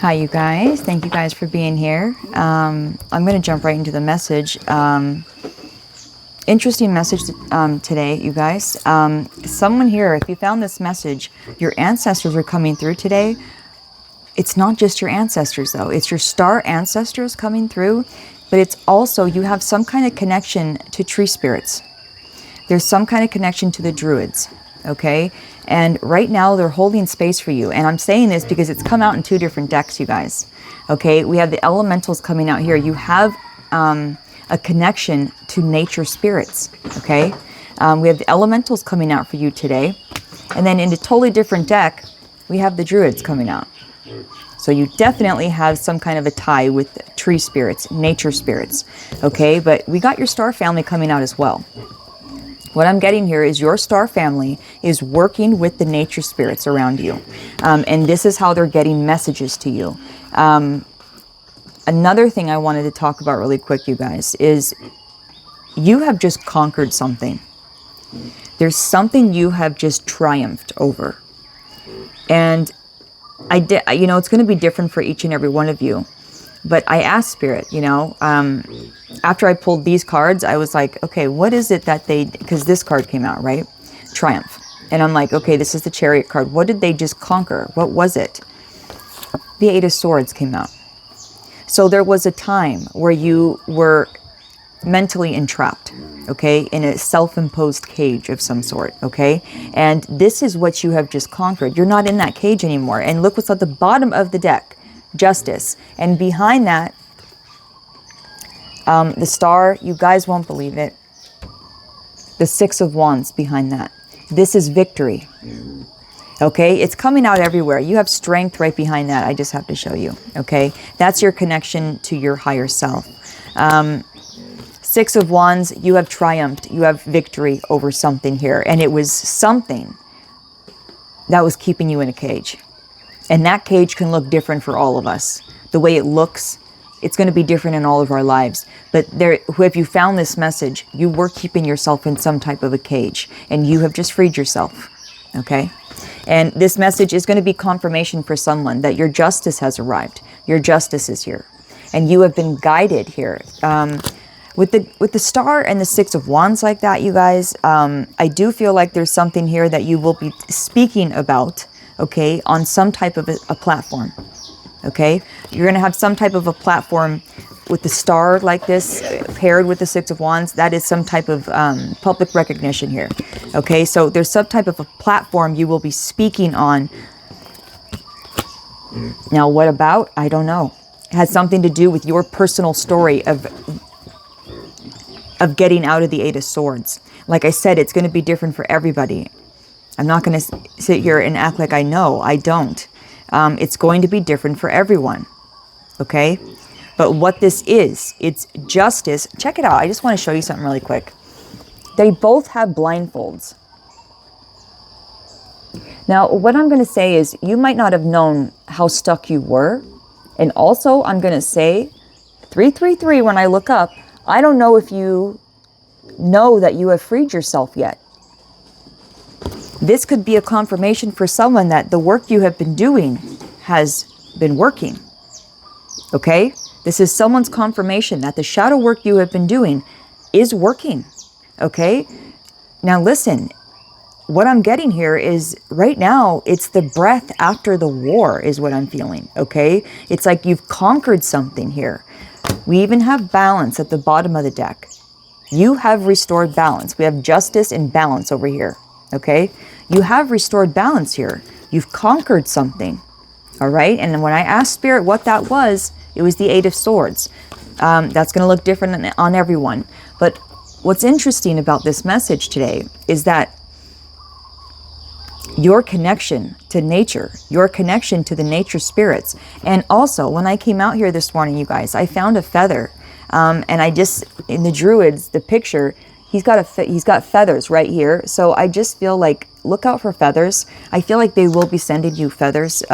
Hi, you guys. Thank you guys for being here. I'm going to jump right into the message. Interesting message today, you guys. Someone here, if you found this message, your ancestors are coming through today. It's not just your ancestors, though. It's your star ancestors coming through, but it's also you have some kind of connection to tree spirits. There's some kind of connection to the druids, okay? And right now they're holding space for you. And I'm saying this because it's come out in two different decks, you guys. Okay, we have the elementals coming out here. You have a connection to nature spirits, okay? We have the elementals coming out for you today. And then in a totally different deck, we have the druids coming out. So you definitely have some kind of a tie with tree spirits, nature spirits, okay? But we got your star family coming out as well. What I'm getting here is your star family is working with the nature spirits around you. And this is how they're getting messages to you. Another thing I wanted to talk about really quick, you guys, is you have just conquered something. There's something you have just triumphed over. And it's going to be different for each and every one of you. But I asked Spirit, after I pulled these cards, I was like, okay, what is it that because this card came out, right? Triumph. And I'm like, okay, this is the Chariot card. What did they just conquer? What was it? The Eight of Swords came out. So there was a time where you were mentally entrapped, okay, in a self-imposed cage of some sort, okay? And this is what you have just conquered. You're not in that cage anymore. And look what's at the bottom of the deck. Justice. And behind that, the star, you guys won't believe it. The Six of Wands behind that. This is victory. Okay, it's coming out everywhere. You have strength right behind that. I just have to show you. Okay, that's your connection to your higher self. Six of Wands, you have triumphed. You have victory over something here. And it was something that was keeping you in a cage. And that cage can look different for all of us. The way it looks, it's going to be different in all of our lives. But if you found this message, you were keeping yourself in some type of a cage. And you have just freed yourself. Okay? And this message is going to be confirmation for someone that your justice has arrived. Your justice is here. And you have been guided here. With the star and the Six of Wands like that, you guys, I do feel like there's something here that you will be speaking about, okay, on some type of a platform, okay? You're going to have some type of a platform with the star like this paired with the Six of Wands. That is some type of public recognition here, okay? So there's some type of a platform you will be speaking on. Now, what about? I don't know. It has something to do with your personal story of getting out of the Eight of Swords. Like I said, it's going to be different for everybody. I'm not going to sit here and act like I know. I don't. It's going to be different for everyone. Okay? But what this is, it's justice. Check it out. I just want to show you something really quick. They both have blindfolds. Now, what I'm going to say is you might not have known how stuck you were. And also, I'm going to say 333 when I look up. I don't know if you know that you have freed yourself yet. This could be a confirmation for someone that the work you have been doing has been working. Okay? This is someone's confirmation that the shadow work you have been doing is working. Okay? Now listen, what I'm getting here is right now, it's the breath after the war is what I'm feeling. Okay? It's like you've conquered something here. We even have balance at the bottom of the deck. You have restored balance. We have justice and balance over here. Okay? You have restored balance here. You've conquered something. All right? And when I asked Spirit what that was, it was the Eight of Swords. That's going to look different on everyone. But what's interesting about this message today is that your connection to nature, your connection to the nature spirits. And also, when I came out here this morning, you guys, I found a feather. And I just, in the druids, the picture, he's got feathers right here. So I just feel like, look out for feathers. I feel like they will be sending you feathers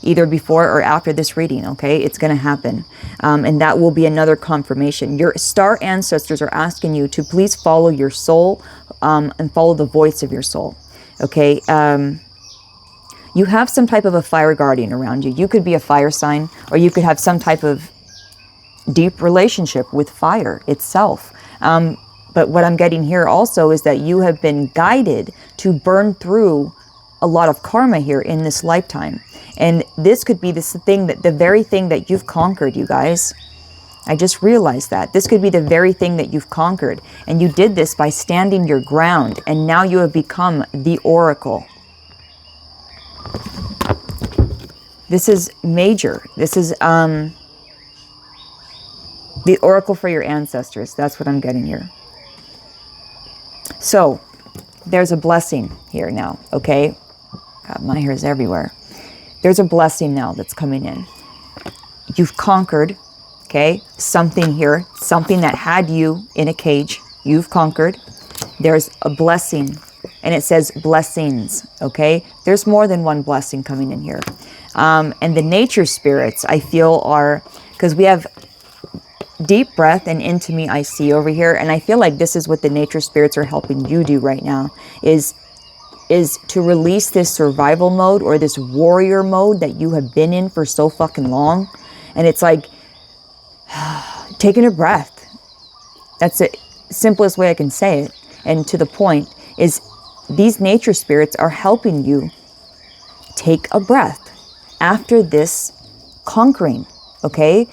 either before or after this reading, okay? It's going to happen. And that will be another confirmation. Your star ancestors are asking you to please follow your soul and follow the voice of your soul, okay? You have some type of a fire guardian around you. You could be a fire sign, or you could have some type of deep relationship with fire itself. But what I'm getting here also is that you have been guided to burn through a lot of karma here in this lifetime. And this could be this thing, that the very thing that you've conquered, you guys. I just realized that. This could be the very thing that you've conquered. And you did this by standing your ground. And now you have become the oracle. This is major. This is the oracle for your ancestors. That's what I'm getting here. So there's a blessing here now, okay? God, my hair's everywhere. There's a blessing now that's coming in. You've conquered, okay, something here, something that had you in a cage. You've conquered. There's a blessing, and it says blessings, okay? There's more than one blessing coming in here. And the nature spirits, I feel, are, because we have deep breath and into me I see over here, and I feel like this is what the nature spirits are helping you do right now, is to release this survival mode, or this warrior mode that you have been in for so fucking long. And it's like taking a breath. That's the simplest way I can say it, and to the point, is these nature spirits are helping you take a breath after this conquering, okay?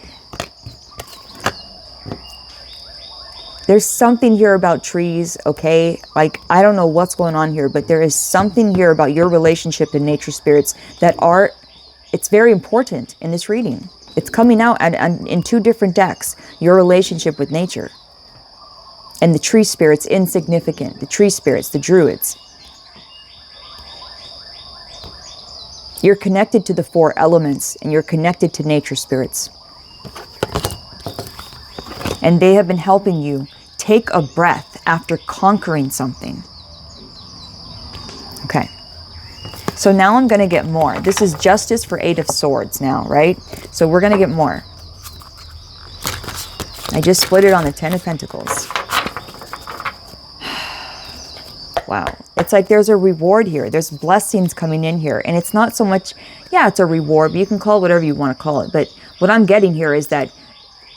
There's something here about trees, okay? Like, I don't know what's going on here, but there is something here about your relationship to nature spirits that are, it's very important in this reading. It's coming out in two different decks, your relationship with nature. And the tree spirits, insignificant. The tree spirits, the druids. You're connected to the four elements, and you're connected to nature spirits. And they have been helping you take a breath after conquering something. Okay. So now I'm going to get more. This is justice for 8 of Swords now, right? So we're going to get more. I just split it on the 10 of Pentacles. Wow. It's like there's a reward here. There's blessings coming in here. And it's not so much, yeah, it's a reward, but you can call it whatever you want to call it. But what I'm getting here is that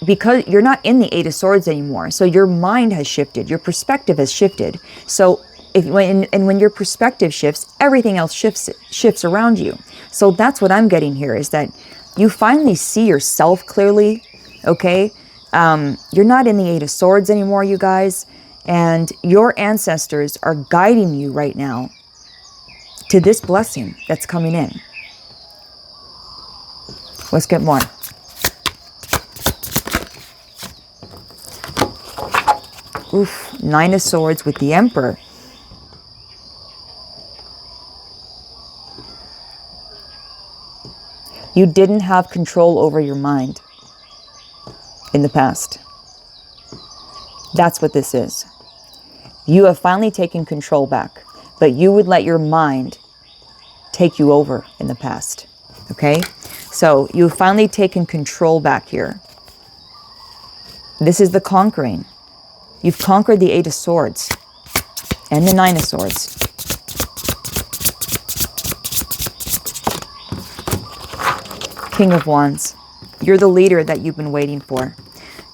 because you're not in the 8 of Swords anymore, so your mind has shifted, your perspective has shifted. So when your perspective shifts, everything else shifts around you. So that's what I'm getting here, is that you finally see yourself clearly, okay? You're not in the 8 of Swords anymore, you guys, and your ancestors are guiding you right now to this blessing that's coming in. Let's get more. Oof, 9 of Swords with the Emperor. You didn't have control over your mind in the past. That's what this is. You have finally taken control back, but you would let your mind take you over in the past. Okay? So you've finally taken control back here. This is the conquering. You've conquered the 8 of Swords and the 9 of Swords. King of Wands. You're the leader that you've been waiting for.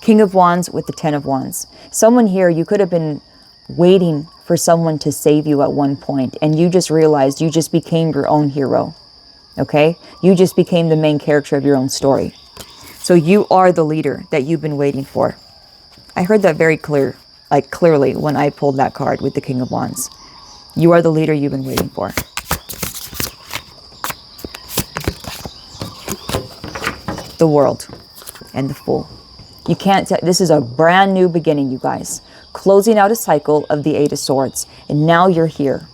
King of Wands with the 10 of Wands. Someone here, you could have been waiting for someone to save you at one point, and you just realized you just became your own hero. Okay? You just became the main character of your own story. So you are the leader that you've been waiting for. I heard that very clearly when I pulled that card with the King of Wands. You are the leader you've been waiting for. The World and the Fool. You can't, this is a brand new beginning, you guys. Closing out a cycle of the 8 of Swords. And now you're here.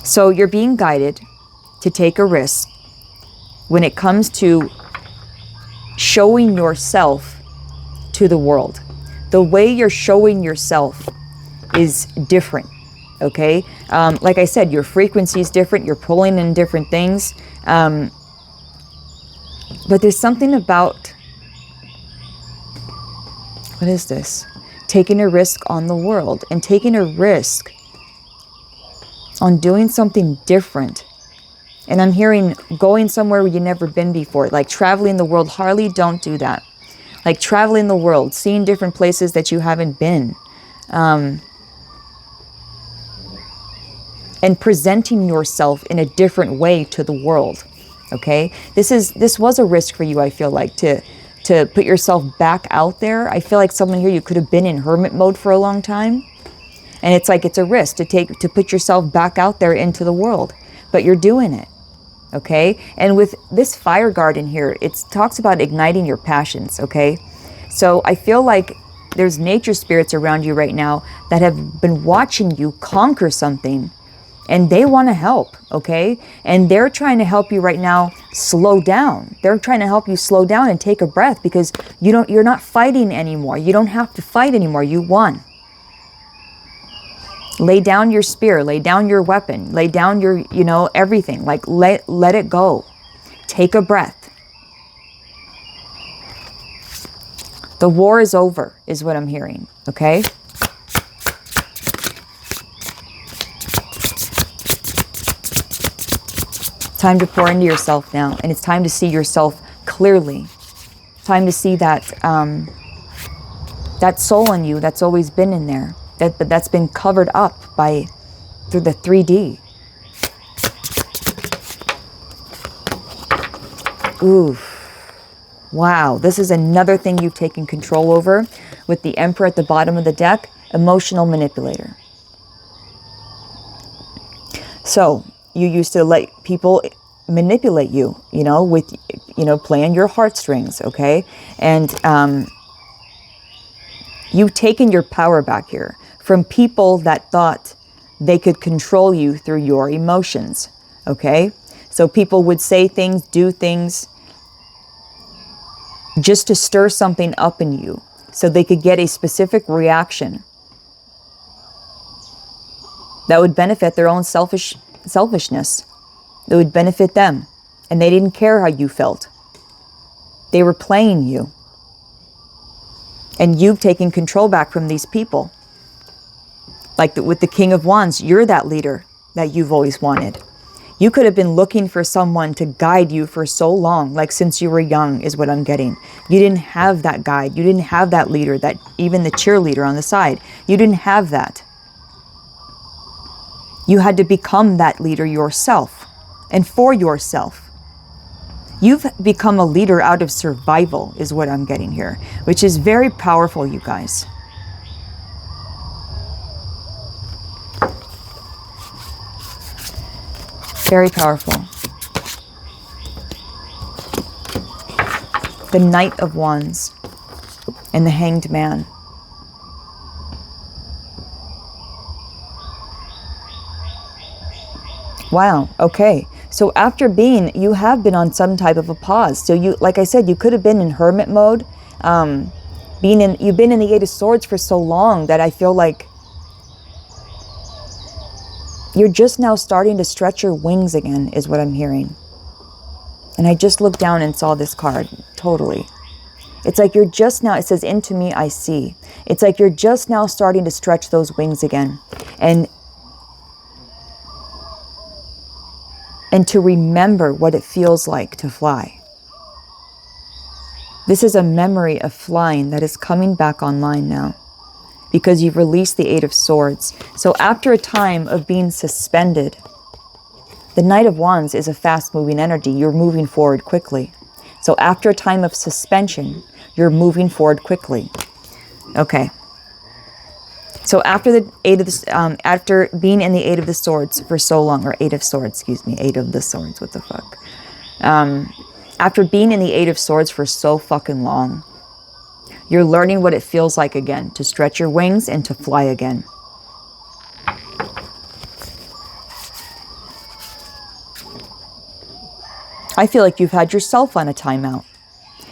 So you're being guided to take a risk when it comes to showing yourself to the world. The way you're showing yourself is different, okay? Like I said, your frequency is different. You're pulling in different things. But there's something about, what is this? Taking a risk on the world and taking a risk on doing something different And I'm hearing going somewhere where you've never been before, like traveling the world. Harley, don't do that. Like traveling the world, seeing different places that you haven't been. And presenting yourself in a different way to the world. Okay? This was a risk for you, I feel like, to put yourself back out there. I feel like someone here, you could have been in hermit mode for a long time. And it's like it's a risk to put yourself back out there into the world. But you're doing it. Okay? And with this fire garden here, it talks about igniting your passions. Okay? So I feel like there's nature spirits around you right now that have been watching you conquer something. And they want to help, okay? And they're trying to help you right now slow down. They're trying to help you slow down and take a breath, because you're not fighting anymore. You don't have to fight anymore. You won. Lay down your spear, lay down your weapon, lay down your, everything. Like let it go. Take a breath. The war is over, is what I'm hearing, okay? Time to pour into yourself now, and it's time to see yourself clearly. Time to see that that soul in you that's always been in there, that's been covered up through the 3D. Ooh, wow! This is another thing you've taken control over with the Emperor at the bottom of the deck. Emotional manipulator. So you used to let people manipulate you, with, playing your heartstrings, okay? And you've taken your power back here from people that thought they could control you through your emotions, okay? So people would say things, do things, just to stir something up in you so they could get a specific reaction that would benefit their own selfishness. It would benefit them. And they didn't care how you felt. They were playing you. And you've taken control back from these people. Like with the King of Wands, you're that leader that you've always wanted. You could have been looking for someone to guide you for so long, like since you were young, is what I'm getting. You didn't have that guide. You didn't have that leader, that even the cheerleader on the side. You didn't have that. You had to become that leader yourself, and for yourself. You've become a leader out of survival, is what I'm getting here, which is very powerful, you guys. Very powerful. The Knight of Wands and the Hanged Man. Wow, okay. So after you have been on some type of a pause. So you, like I said, you could have been in hermit mode. You've been in the Eight of Swords for so long that I feel like you're just now starting to stretch your wings again, is what I'm hearing. And I just looked down and saw this card, totally. It's like you're just now, it says, into me I see. It's like you're just now starting to stretch those wings again. And to remember what it feels like to fly. This is a memory of flying that is coming back online now, because you've released the Eight of Swords. So after a time of being suspended, the Knight of Wands is a fast-moving energy. You're moving forward quickly. So after a time of suspension, you're moving forward quickly. Okay. So after after being in the Eight of the Swords for so long, or Eight of Swords, excuse me, Eight of the Swords, what the fuck? After being in the Eight of Swords for so fucking long, you're learning what it feels like again, to stretch your wings and to fly again. I feel like you've had yourself on a timeout.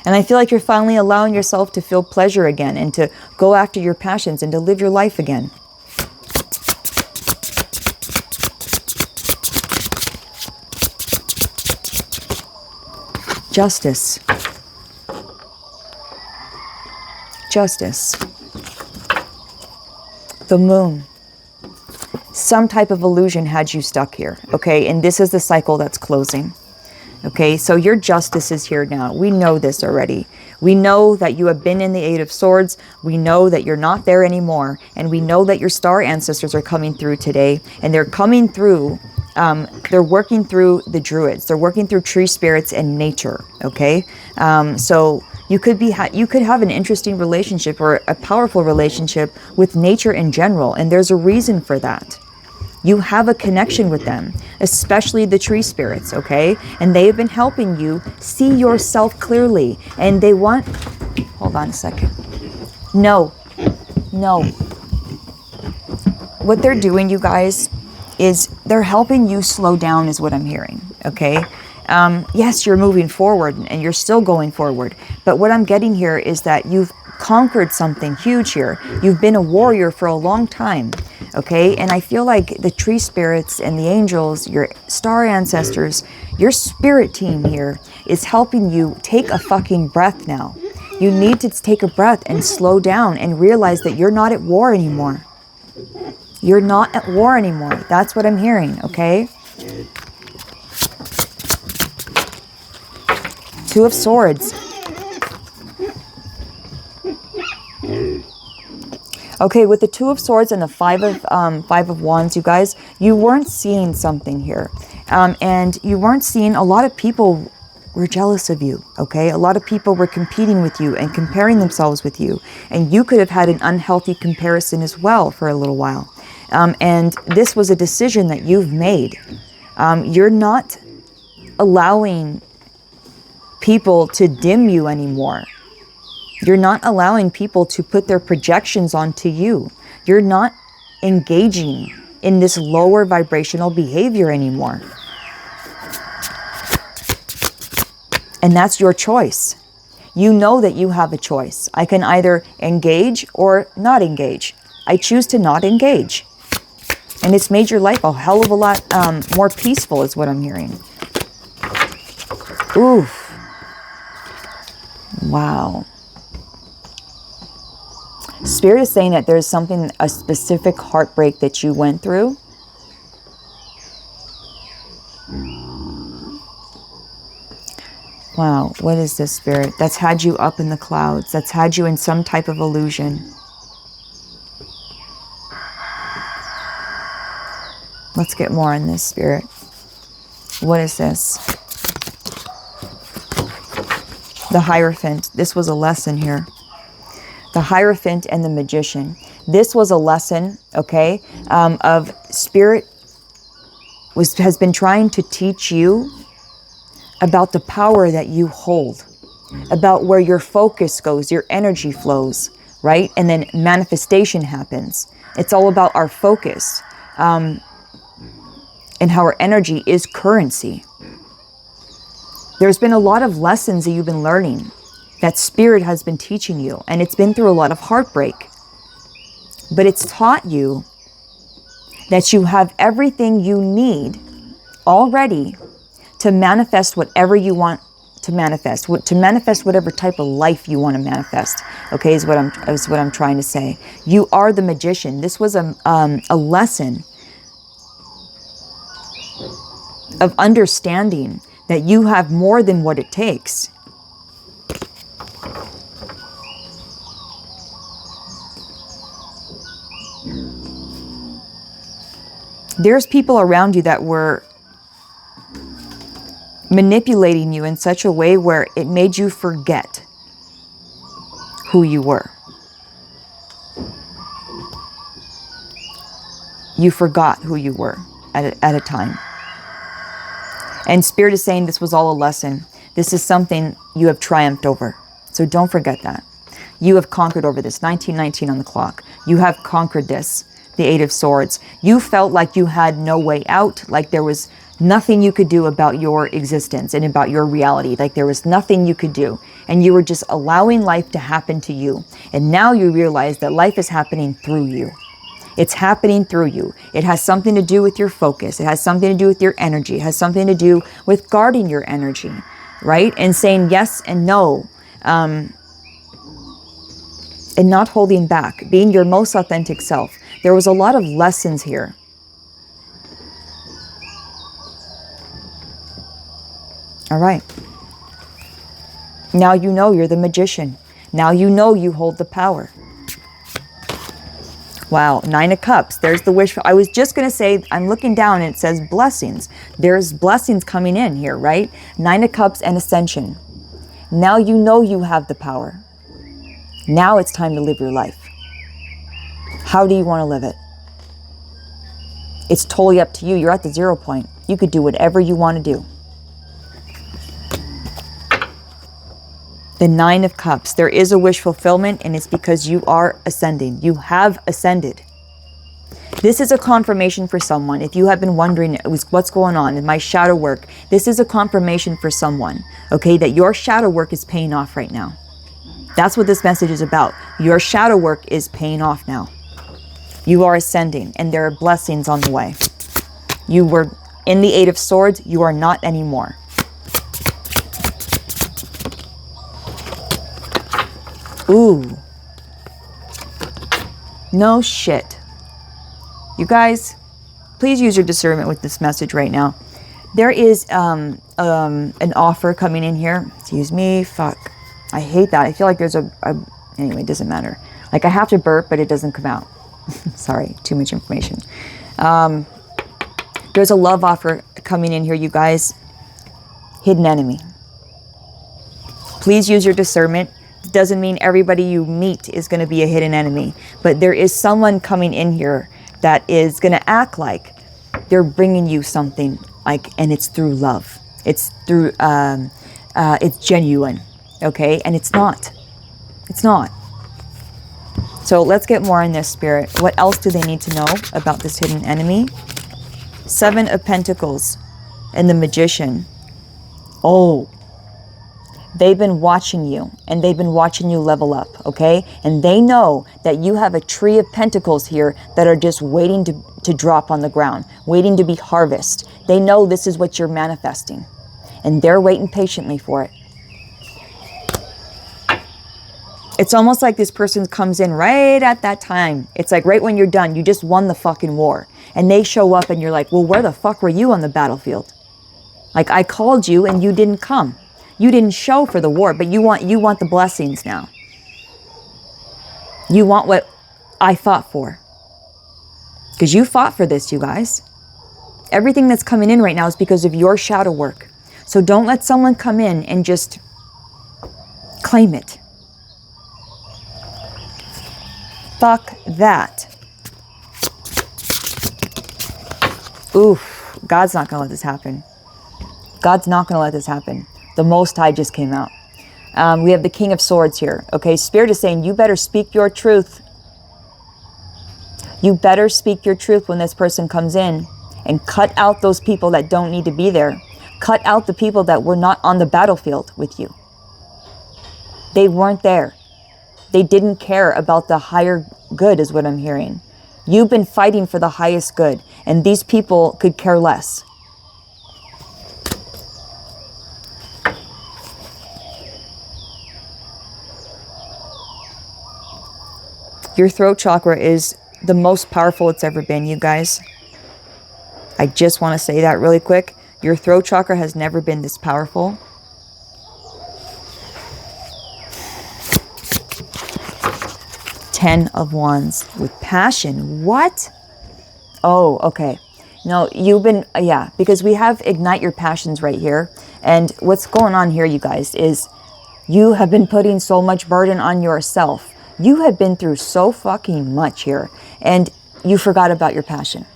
And I feel like you're finally allowing yourself to feel pleasure again and to go after your passions and to live your life again. Justice. Justice. The moon. some type of illusion had you stuck here, okay? And this is the cycle that's closing, okay? So your justice is here now. We know this already. We know that you have been in the Eight of Swords. We know that you're not there anymore. And we know that your star ancestors are coming through today. And they're coming through, they're working through the druids. They're working through tree spirits and nature, okay? So you could have an interesting relationship or a powerful relationship with nature in general. And there's a reason for that. You have a connection with them, especially the tree spirits, okay? And they have been helping you see yourself clearly. And they want, hold on a second. No. What they're doing, you guys, is they're helping you slow down is what I'm hearing, okay? Yes, you're moving forward and you're still going forward. But what I'm getting here is that you've conquered something huge here. You've been a warrior for a long time. Okay, and I feel like the tree spirits and the angels, your star ancestors, your spirit team here is helping you take a fucking breath now. You need to take a breath and slow down and realize that you're not at war anymore. You're not at war anymore. That's what I'm hearing, okay? Two of Swords. Okay, with the Two of Swords and the Five of Wands, you guys, you weren't seeing something here. And you weren't seeing, a lot of people were jealous of you, okay? A lot of people were competing with you and comparing themselves with you. And you could have had an unhealthy comparison as well for a little while. And this was a decision that you've made. You're not allowing people to dim you anymore. You're not allowing people to put their projections onto you. You're not engaging in this lower vibrational behavior anymore. And that's your choice. You know that you have a choice. I can either engage or not engage. I choose to not engage. And it's made your life a hell of a lot more peaceful is what I'm hearing. Oof. Wow. Spirit is saying that there's something, a specific heartbreak that you went through. Wow, what is this, Spirit? That's had you up in the clouds. That's had you in some type of illusion. Let's get more on this, Spirit. What is this? The Hierophant. This was a lesson here. The Hierophant and the Magician. This was a lesson, okay, of Spirit has been trying to teach you about the power that you hold, about where your focus goes, your energy flows, right? And then manifestation happens. It's all about our focus and how our energy is currency. There's been a lot of lessons that you've been learning that Spirit has been teaching you, and it's been through a lot of heartbreak. But it's taught you that you have everything you need already to manifest whatever you want to manifest whatever type of life you want to manifest. Okay, is what I'm trying to say. You are the magician. This was a lesson of understanding that you have more than what it takes. There's people around you that were manipulating you in such a way where it made you forget who you were. You forgot who you were at a time. And Spirit is saying this was all a lesson. This is something you have triumphed over. So don't forget that. You have conquered over this. 1919 on the clock. You have conquered this. The Eight of Swords. You felt like you had no way out, like there was nothing you could do about your existence and about your reality, like there was nothing you could do. And you were just allowing life to happen to you. And now you realize that life is happening through you. It's happening through you. It has something to do with your focus. It has something to do with your energy. It has something to do with guarding your energy, right? And saying yes and no. And not holding back, being your most authentic self. There was a lot of lessons here All right. Now you know you're the magician. Now you know you hold the power. Wow, 9 of Cups. There's the wish. I was just going to say, I'm looking down and it says blessings. There's blessings coming in here, right? 9 of Cups and Ascension. Now you know you have the power. Now it's time to live your life. How do you want to live it? It's totally up to you. You're at the 0 point. You could do whatever you want to do. The 9 of Cups. There is a wish fulfillment, and it's because you are ascending. You have ascended. This is a confirmation for someone. If you have been wondering what's going on in my shadow work, this is a confirmation for someone, okay, that your shadow work is paying off right now. That's what this message is about. Your shadow work is paying off now. You are ascending, and there are blessings on the way. You were in the 8 of Swords. You are not anymore. Ooh. No shit. You guys, please use your discernment with this message right now. There is an offer coming in here. Excuse me. Fuck. I hate that. I feel like there's anyway, it doesn't matter. Like I have to burp, but it doesn't come out. Sorry, too much information. There's a love offer coming in here, you guys. Hidden enemy. Please use your discernment. It doesn't mean everybody you meet is going to be a hidden enemy, but there is someone coming in here that is going to act like they're bringing you something, like, and it's through love. It's through, it's genuine, okay? And it's not. It's not. So let's get more in this, Spirit. What else do they need to know about this hidden enemy? 7 of Pentacles and the Magician. Oh, they've been watching you, and they've been watching you level up, okay? And they know that you have a tree of pentacles here that are just waiting to drop on the ground, waiting to be harvested. They know this is what you're manifesting, and they're waiting patiently for it. It's almost like this person comes in right at that time. It's like right when you're done, you just won the fucking war. And they show up and you're like, well, where the fuck were you on the battlefield? Like, I called you and you didn't come. You didn't show for the war, but you want the blessings now. You want what I fought for. Because you fought for this, you guys. Everything that's coming in right now is because of your shadow work. So don't let someone come in and just claim it. Fuck that. Oof. God's not going to let this happen. God's not going to let this happen. The Most High just came out. We have the King of Swords here. Okay, Spirit is saying you better speak your truth. You better speak your truth when this person comes in, and cut out those people that don't need to be there. Cut out the people that were not on the battlefield with you. They weren't there. They didn't care about the higher good, is what I'm hearing. You've been fighting for the highest good, and these people could care less. Your throat chakra is the most powerful it's ever been, you guys. I just want to say that really quick. Your throat chakra has never been this powerful. Ten of Wands with passion. What? Oh, okay. No, you've been, yeah, because we have ignite your passions right here. And what's going on here, you guys, is you have been putting so much burden on yourself. You have been through so fucking much here, and you forgot about your passion.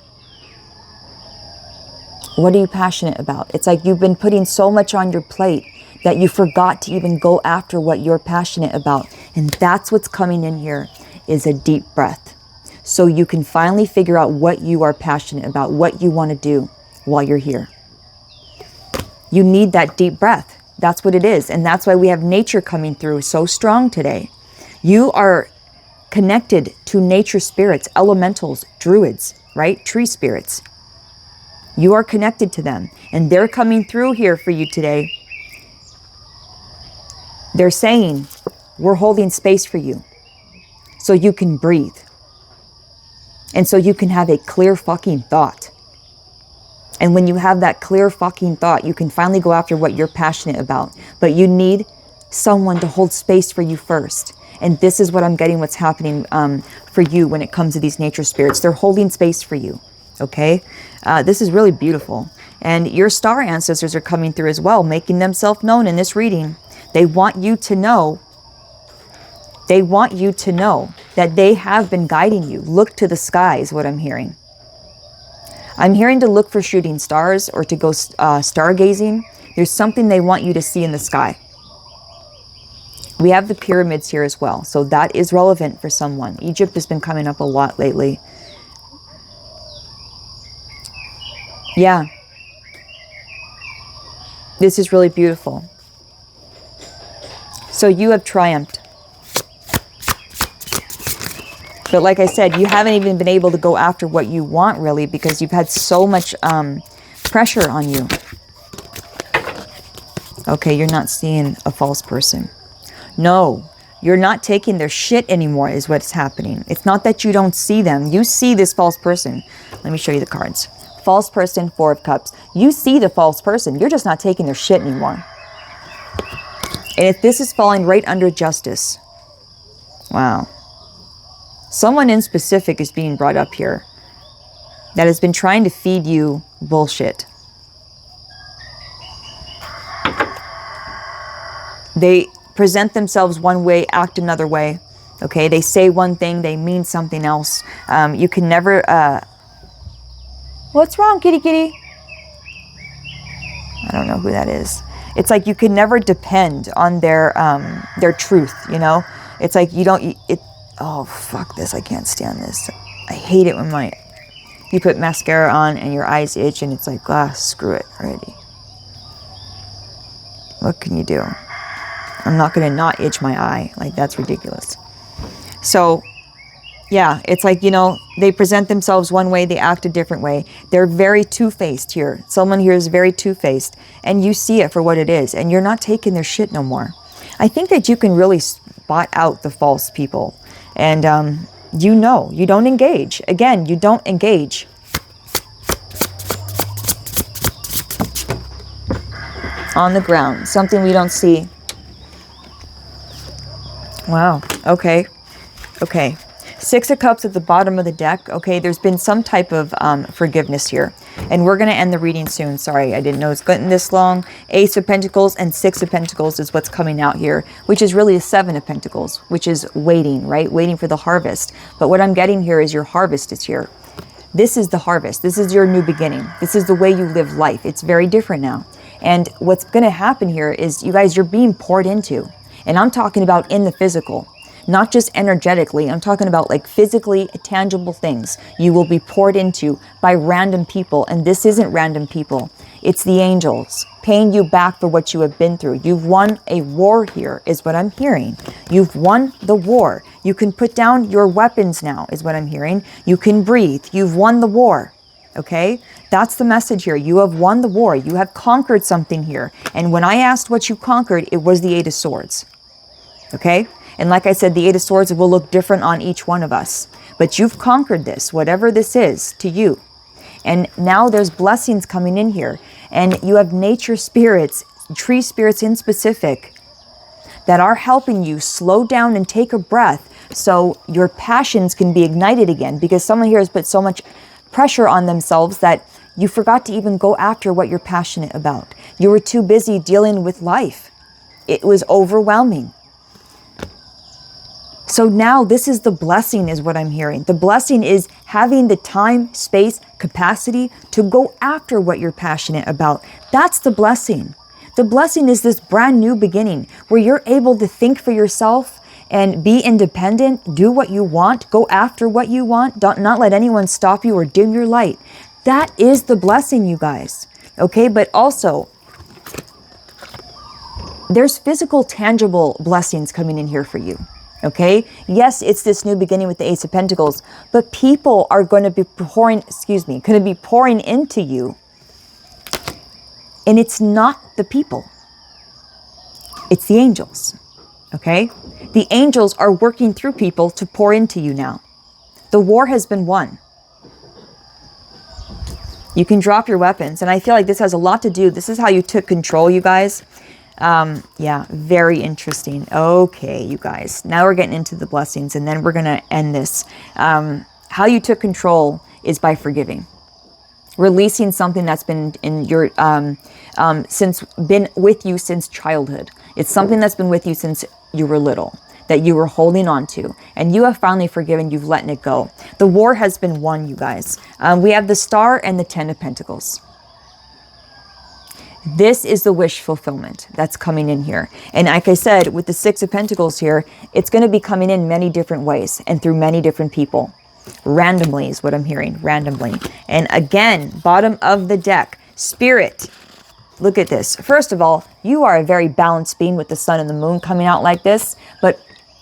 What are you passionate about? It's like you've been putting so much on your plate that you forgot to even go after what you're passionate about. And that's what's coming in here, is a deep breath. So you can finally figure out what you are passionate about, what you want to do while you're here. You need that deep breath. That's what it is. And that's why we have nature coming through so strong today. You are connected to nature spirits, elementals, druids, right? Tree spirits. You are connected to them, and they're coming through here for you today. They're saying, we're holding space for you so you can breathe. And so you can have a clear fucking thought. And when you have that clear fucking thought, you can finally go after what you're passionate about. But you need someone to hold space for you first. And this is what I'm getting, what's happening for you when it comes to these nature spirits. They're holding space for you, okay? This is really beautiful. And your star ancestors are coming through as well, making themselves known in this reading. They want you to know. They want you to know that they have been guiding you. Look to the sky is what I'm hearing. I'm hearing to look for shooting stars or to go stargazing. There's something they want you to see in the sky. We have the pyramids here as well, so that is relevant for someone. Egypt has been coming up a lot lately. Yeah. This is really beautiful. So you have triumphed. But like I said, you haven't even been able to go after what you want really because you've had so much pressure on you. Okay, you're not seeing a false person. No, you're not taking their shit anymore is what's happening. It's not that you don't see them. You see this false person. Let me show you the cards. False person, Four of Cups. You see the false person. You're just not taking their shit anymore. And if this is falling right under justice. Wow. Someone in specific is being brought up here that has been trying to feed you bullshit. They present themselves one way, act another way. Okay, they say one thing, they mean something else. You can never... What's wrong, kitty kitty? I don't know who that is. It's like you can never depend on their truth, you know? It's like you don't... Oh, fuck this. I can't stand this. I hate it when you put mascara on and your eyes itch and it's like, screw it already. What can you do? I'm not going to not itch my eye. Like, that's ridiculous. So, yeah, it's like, you know, they present themselves one way, they act a different way. They're very two-faced here. Someone here is very two-faced. And you see it for what it is. And you're not taking their shit no more. I think that you can really spot out the false people. And you know, you don't engage. Again, you don't engage. On the ground, something we don't see. Wow, okay. Okay. Six of Cups at the bottom of the deck. Okay, there's been some type of forgiveness here. And we're going to end the reading soon. Sorry, I didn't know it's gotten this long. Ace of Pentacles and Six of Pentacles is what's coming out here, which is really a Seven of Pentacles, which is waiting, right? Waiting for the harvest. But what I'm getting here is your harvest is here. This is the harvest. This is your new beginning. This is the way you live life. It's very different now. And what's going to happen here is, you guys, you're being poured into. And I'm talking about in the physical. Not just energetically, I'm talking about like physically tangible things you will be poured into by random people. And this isn't random people. It's the angels paying you back for what you have been through. You've won a war here, is what I'm hearing. You've won the war. You can put down your weapons now, is what I'm hearing. You can breathe. You've won the war. Okay? That's the message here. You have won the war. You have conquered something here. And when I asked what you conquered, it was the Eight of Swords. Okay? And like I said, the Eight of Swords will look different on each one of us. But you've conquered this, whatever this is to you. And now there's blessings coming in here. And you have nature spirits, tree spirits in specific, that are helping you slow down and take a breath so your passions can be ignited again. Because someone here has put so much pressure on themselves that you forgot to even go after what you're passionate about. You were too busy dealing with life. It was overwhelming. So now this is the blessing, is what I'm hearing. The blessing is having the time, space, capacity to go after what you're passionate about. That's the blessing. The blessing is this brand new beginning where you're able to think for yourself and be independent, do what you want, go after what you want, not let anyone stop you or dim your light. That is the blessing, you guys. Okay, but also there's physical, tangible blessings coming in here for you. Okay, yes, it's this new beginning with the Ace of Pentacles, but people are going to be pouring into you. And it's not the people. It's the angels. Okay? The angels are working through people to pour into you now. The war has been won. You can drop your weapons. And I feel like this has a lot to do. This is how you took control, you guys. Yeah, very interesting. Okay, you guys. Now we're getting into the blessings, and then we're going to end this. How you took control is by forgiving. Releasing something that's been in your been with you since childhood. It's something that's been with you since you were little, that you were holding on to, and you have finally forgiven. You've let it go. The war has been won, you guys. We have the Star and the Ten of Pentacles. This is the wish fulfillment that's coming in here. And like I said, with the Six of Pentacles here, it's going to be coming in many different ways and through many different people. Randomly is what I'm hearing, randomly. And again, bottom of the deck, Spirit. Look at this. First of all, you are a very balanced being with the sun and the moon coming out like this. But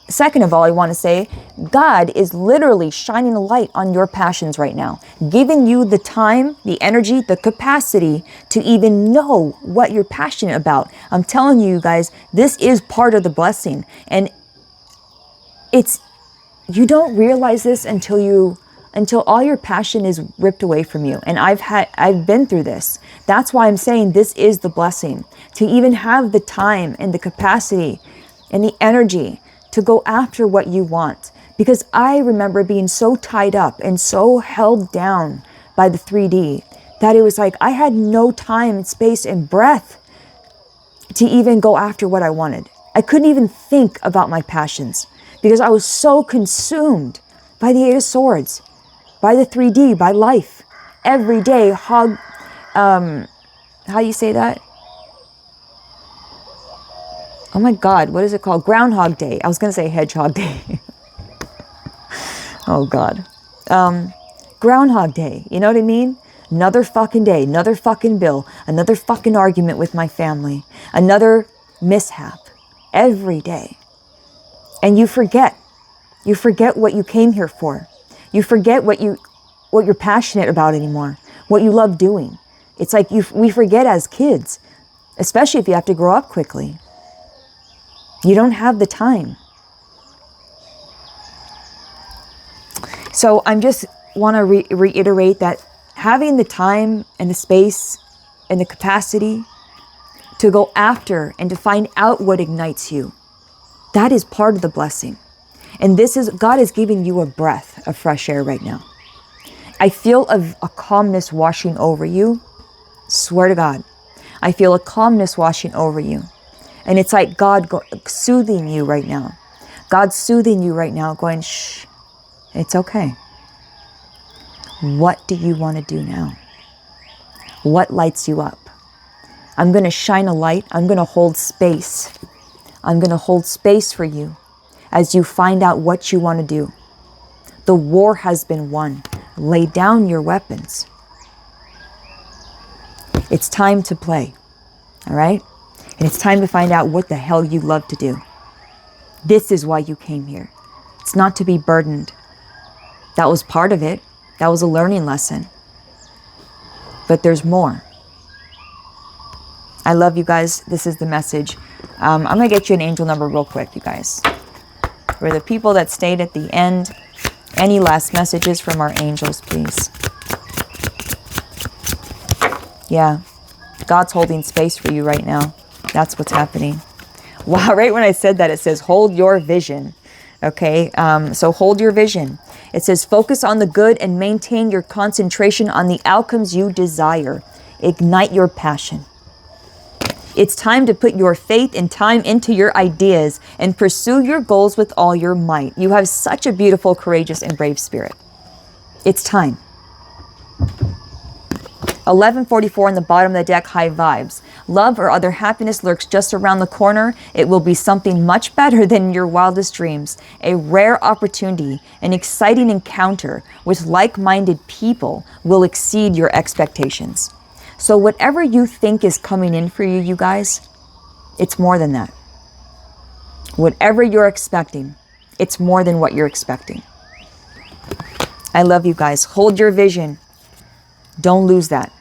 second of all, I want to say, God is literally shining a light on your passions right now, giving you the time, the energy, the capacity to even know what you're passionate about. I'm telling you guys, this is part of the blessing. And you don't realize this until all your passion is ripped away from you. And I've been through this. That's why I'm saying this is the blessing, to even have the time and the capacity and the energy to go after what you want. Because I remember being so tied up and so held down by the 3D that it was like I had no time and space and breath to even go after what I wanted. I couldn't even think about my passions because I was so consumed by the Eight of Swords, by the 3D, by life. Every day, how you say that? Oh my God, what is it called? Groundhog Day. I was going to say Hedgehog Day. Oh God. Groundhog Day. You know what I mean? Another fucking day, another fucking bill, another fucking argument with my family, another mishap every day. And you forget. You forget what you came here for. You forget what you're passionate about anymore, what you love doing. It's like we forget as kids, especially if you have to grow up quickly. You don't have the time. So I'm just want to reiterate that having the time and the space and the capacity to go after and to find out what ignites you, that is part of the blessing. And God is giving you a breath of fresh air right now. I feel a calmness washing over you. Swear to God. I feel a calmness washing over you. And it's like God soothing you right now. God's soothing you right now, going, shh, it's okay. What do you want to do now? What lights you up? I'm going to shine a light. I'm going to hold space. I'm going to hold space for you as you find out what you want to do. The war has been won. Lay down your weapons. It's time to play. All right? And it's time to find out what the hell you love to do. This is why you came here. It's not to be burdened. That was part of it. That was a learning lesson. But there's more. I love you guys. This is the message. I'm going to get you an angel number real quick, you guys. For the people that stayed at the end, any last messages from our angels, please? Yeah. God's holding space for you right now. That's what's happening. Wow, right when I said that, it says, hold your vision. Okay, so hold your vision. It says, focus on the good and maintain your concentration on the outcomes you desire. Ignite your passion. It's time to put your faith and time into your ideas and pursue your goals with all your might. You have such a beautiful, courageous, and brave spirit. It's time. 1144 on the bottom of the deck, high vibes. Love or other happiness lurks just around the corner. It will be something much better than your wildest dreams. A rare opportunity, an exciting encounter with like-minded people will exceed your expectations. So whatever you think is coming in for you, you guys, it's more than that. Whatever you're expecting, it's more than what you're expecting. I love you guys. Hold your vision. Don't lose that.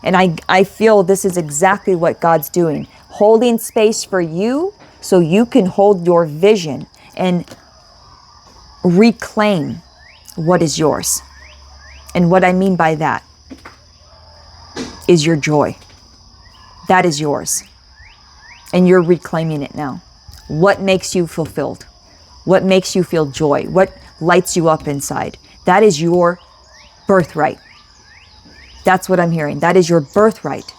And I feel this is exactly what God's doing. Holding space for you so you can hold your vision and reclaim what is yours. And what I mean by that, is your joy. That is yours. And you're reclaiming it now. What makes you fulfilled? What makes you feel joy? What lights you up inside? That is your birthright. That's what I'm hearing. That is your birthright.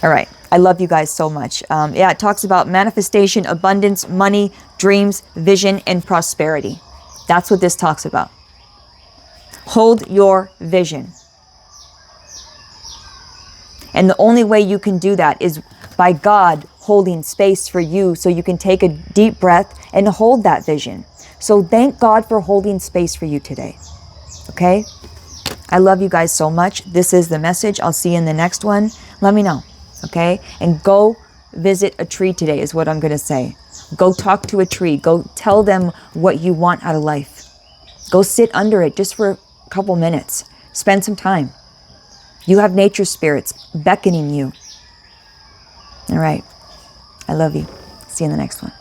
All right. I love you guys so much. Yeah, it talks about manifestation, abundance, money, dreams, vision, and prosperity. That's what this talks about. Hold your vision. And the only way you can do that is by God holding space for you so you can take a deep breath and hold that vision. So thank God for holding space for you today. Okay? I love you guys so much. This is the message. I'll see you in the next one. Let me know. Okay? And go visit a tree today is what I'm going to say. Go talk to a tree. Go tell them what you want out of life. Go sit under it just for a couple minutes. Spend some time. You have nature spirits beckoning you. All right. I love you. See you in the next one.